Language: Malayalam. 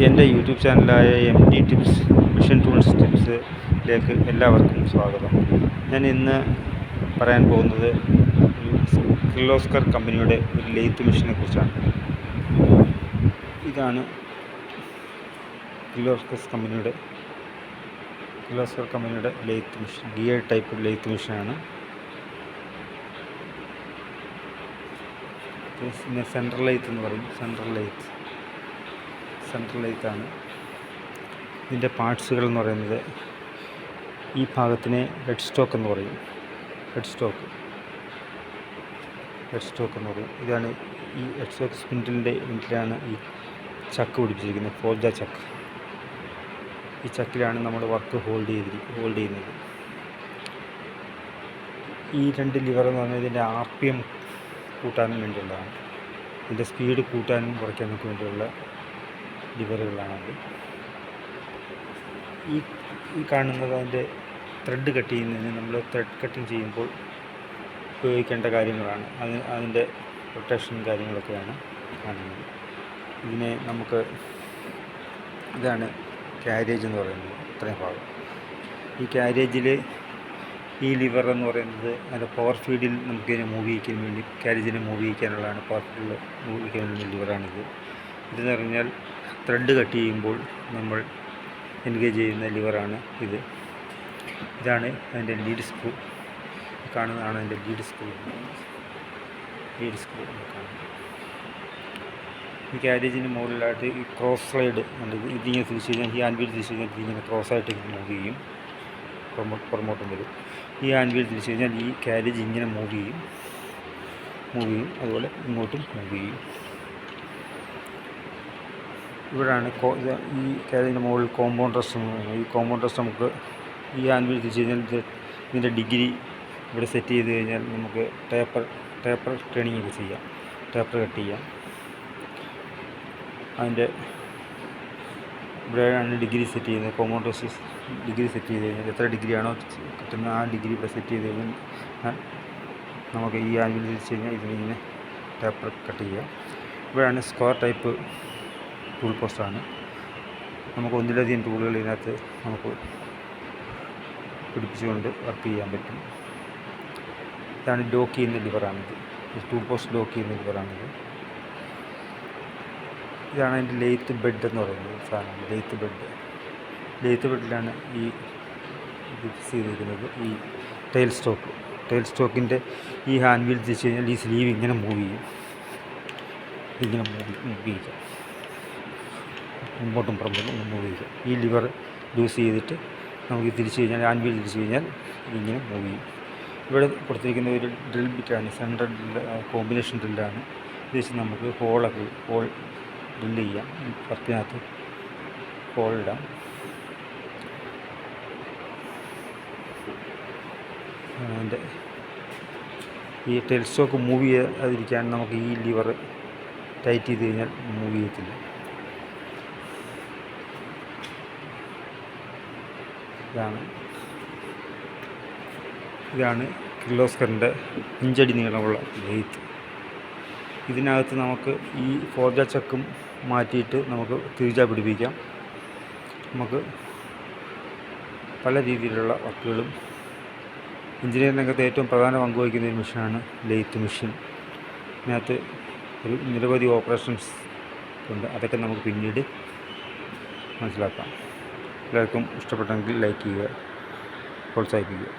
എൻ്റെ യൂട്യൂബ് ചാനലായ MD ടിപ്സ് മിഷൻ ടൂൾസ് ടിപ്സിലേക്ക് എല്ലാവർക്കും സ്വാഗതം. ഞാൻ ഇന്ന് പറയാൻ പോകുന്നത് കിർലോസ്കർ കമ്പനിയുടെ ഒരു ലെയ്ത്ത് മെഷീനെ കുറിച്ചാണ്. ഇതാണ് കിർലോസ്കർ കമ്പനിയുടെ lathe machine. Gear type lathe മെഷീനാണ്. പിന്നെ സെൻട്രൽ ലെയ്ത്ത് എന്ന് പറയും. സെൻട്രൽ ലെയ്ത്താണ്. ഇതിൻ്റെ പാർട്സുകൾ എന്ന് പറയുന്നത്, ഈ ഭാഗത്തിനെ ഹെഡ് സ്റ്റോക്ക് എന്ന് പറയും. ഇതാണ് ഈ ഹെഡ് സ്റ്റോക്ക്. സ്പിൻഡിലിൻ്റെ എൻഡിലാണ് ഈ ചക്ക് പിടിപ്പിച്ചിരിക്കുന്നത്, ഫോർജ ചക്ക്. ഈ ചക്കിലാണ് നമ്മൾ വർക്ക് ഹോൾഡ് ചെയ്യുന്നത്. ഈ രണ്ട് ലിവർ എന്ന് പറഞ്ഞാൽ ഇതിൻ്റെ RPM കൂട്ടാനും വേണ്ടിയുള്ളതാണ്. ഇതിൻ്റെ സ്പീഡ് കൂട്ടാനും കുറയ്ക്കാനൊക്കെ വേണ്ടിയുള്ള ലിവറുകളാണത്. ഈ കാണുന്നത് അതിൻ്റെ ത്രെഡ് കട്ട് ചെയ്യുന്നതിന് നമ്മൾ ത്രെഡ് കട്ടിങ് ചെയ്യുമ്പോൾ ഉപയോഗിക്കേണ്ട കാര്യങ്ങളാണ്. അതിൻ്റെ റൊട്ടേഷൻ കാര്യങ്ങളൊക്കെയാണ് കാണുന്നത്. ഇതിനെ ഇതാണ് ക്യാരേജ് എന്ന് പറയുന്നത്. ഇത്രയും ഭാഗം ഈ ക്യാരേജിൽ ഈ ലിവർ എന്ന് പറയുന്നത് അതിൻ്റെ പവർ ഫീഡിൽ നമുക്കിതിനെ മൂവ് ചെയ്യിക്കാൻ വേണ്ടി, ക്യാരേജിനെ മൂവ് ചെയ്യിക്കാനുള്ളതാണ്. പവർ ഫീഡിൽ മൂവ് ചെയ്യിക്കാനുള്ള ലിവറാണിത്. ഇതെന്ന് പറഞ്ഞാൽ ത്രെഡ് കട്ട് ചെയ്യുമ്പോൾ നമ്മൾ എൻഗേജ് ചെയ്യുന്ന ലിവറാണ് ഇത്. ഇതാണ് അതിൻ്റെ ലീഡ് സ്ക്രൂ. കാണുന്നതാണ് അതിൻ്റെ ലീഡ് സ്ക്രൂ. ഈ ക്യാരേജിന് മുകളിലായിട്ട് ഈ ക്രോസ് സ്ലൈഡ് ഉണ്ട്. ഇതിങ്ങനെ തിരിച്ച് കഴിഞ്ഞാൽ, ഈ ആൻവീൽ തിരിച്ച് കഴിഞ്ഞാൽ ഇതിങ്ങനെ ക്രോസായിട്ട് മൂവ് ചെയ്യും, പുറമോട്ടും വരും. ഈ ആൻവീൽ തിരിച്ച് കഴിഞ്ഞാൽ ഈ ക്യാരേജ് ഇങ്ങനെ മൂവ് ചെയ്യും. അതുപോലെ ഇങ്ങോട്ടും മൂവ് ചെയ്യും. ഇവിടെയാണ് ഈ ക്യാരേജിൻ്റെ മുകളിൽ കോമ്പൗണ്ട് റെസ്റ്റ് എന്ന് പറയുന്നത്. ഈ കോമ്പൗണ്ട് റെസ്റ്റ് നമുക്ക് ഈ ആൻവീൽ തിരിച്ച് കഴിഞ്ഞാൽ ഇതിൻ്റെ ഡിഗ്രി ഇവിടെ സെറ്റ് ചെയ്ത് കഴിഞ്ഞാൽ നമുക്ക് ടേപ്പർ ട്രെയിനിങ് ഒക്കെ ചെയ്യാം, ടേപ്പർ കട്ട് ചെയ്യാം. അതിൻ്റെ ഇവിടെയാണ് ഡിഗ്രി സെറ്റ് ചെയ്യുന്നത്. കോമ്പൗണ്ട് റെസ്റ്റ് ഡിഗ്രി സെറ്റ് ചെയ്ത് കഴിഞ്ഞാൽ എത്ര ഡിഗ്രിയാണോ കിട്ടുന്ന ആ ഡിഗ്രി ഇവിടെ സെറ്റ് ചെയ്ത് കഴിഞ്ഞാൽ നമുക്ക് ഈ ആൻവിൽ തിരിച്ച് കഴിഞ്ഞാൽ ഇതിങ്ങനെ ടേപ്പർ കട്ട് ചെയ്യാം. ഇവിടെയാണ് സ്ക്വയർ ടൈപ്പ് ടൂൾ പോസ്റ്റാണ്. നമുക്ക് ഒന്നിലധികം ടൂളുകൾ ഇതിനകത്ത് നമുക്ക് പിടിപ്പിച്ചുകൊണ്ട് വർക്ക് ചെയ്യാൻ പറ്റും. ഇതാണ് ലോക്ക് ചെയ്യുന്ന ലിവറാണിത്. ടൂൾ പോസ്റ്റ് ലോക്ക് ചെയ്യുന്ന ലിവറാണിത്. ഇതാണ് അതിൻ്റെ ലെയ്ത്ത് ബെഡ് എന്ന് പറയുന്നത് സാധനം. ലെയ്ത്ത് ബെഡിലാണ് ഈ ഫിക്സ് ചെയ്തിരിക്കുന്നത്. ഈ ടൈൽ സ്റ്റോക്കിൻ്റെ ഈ ഹാൻഡ് വീൽ തിരിച്ച് കഴിഞ്ഞാൽ ഈ സ്ലീവ് ഇങ്ങനെ മൂവ് ചെയ്യിക്കാം, മുമ്പോട്ടും പുറമ്പോട്ടും മൂവ് ചെയ്യിക്കാം. ഈ ലിവർ ലൂസ് ചെയ്തിട്ട് നമുക്ക് തിരിച്ച് കഴിഞ്ഞാൽ, ഹാൻഡ് വീൽ തിരിച്ച് കഴിഞ്ഞാൽ ഇതിങ്ങനെ മൂവ് ചെയ്യും. ഇവിടെ കൊടുത്തിരിക്കുന്ന ഒരു ഡ്രിൽ ബിറ്റാണ്, സെൻട്രൽ കോമ്പിനേഷൻ ഡ്രില്ലാണ്. ഇത് വെച്ച് നമുക്ക് ഹോൾ ഡ്രില്ല് ചെയ്യാം. വർക്കിനകത്ത് ഹോൾ ഇടാം. അതിൻ്റെ ഈ ടൈൽ സ്റ്റോക്ക് മൂവ് ചെയ്യാതിരിക്കാൻ നമുക്ക് ഈ ലിവർ ടൈറ്റ് ചെയ്ത് കഴിഞ്ഞാൽ മൂവ് ചെയ്യത്തില്ല. ഇതാണ് കിർലോസ്കറിൻ്റെ 5 അടി നീളമുള്ള ലെയ്ത്ത്. ഇതിനകത്ത് നമുക്ക് ഈ ഫോർജ ചക്കും മാറ്റിയിട്ട് നമുക്ക് തിരിച്ചാ പിടിപ്പിക്കാം. നമുക്ക് പല രീതിയിലുള്ള വർക്കുകളും, എഞ്ചിനീയറിംഗ് രംഗത്ത് ഏറ്റവും പ്രധാന പങ്ക് വഹിക്കുന്ന ഒരു മെഷീനാണ് ലെയ്ത്ത് മെഷീൻ. ഇതിനകത്ത് നിരവധി ഓപ്പറേഷൻസ് ഉണ്ട്. അതൊക്കെ നമുക്ക് പിന്നീട് മനസ്സിലാക്കാം. എല്ലാവർക്കും ഇഷ്ടപ്പെട്ടെങ്കിൽ ലൈക്ക് ചെയ്യുക, പ്രോത്സാഹിപ്പിക്കുക.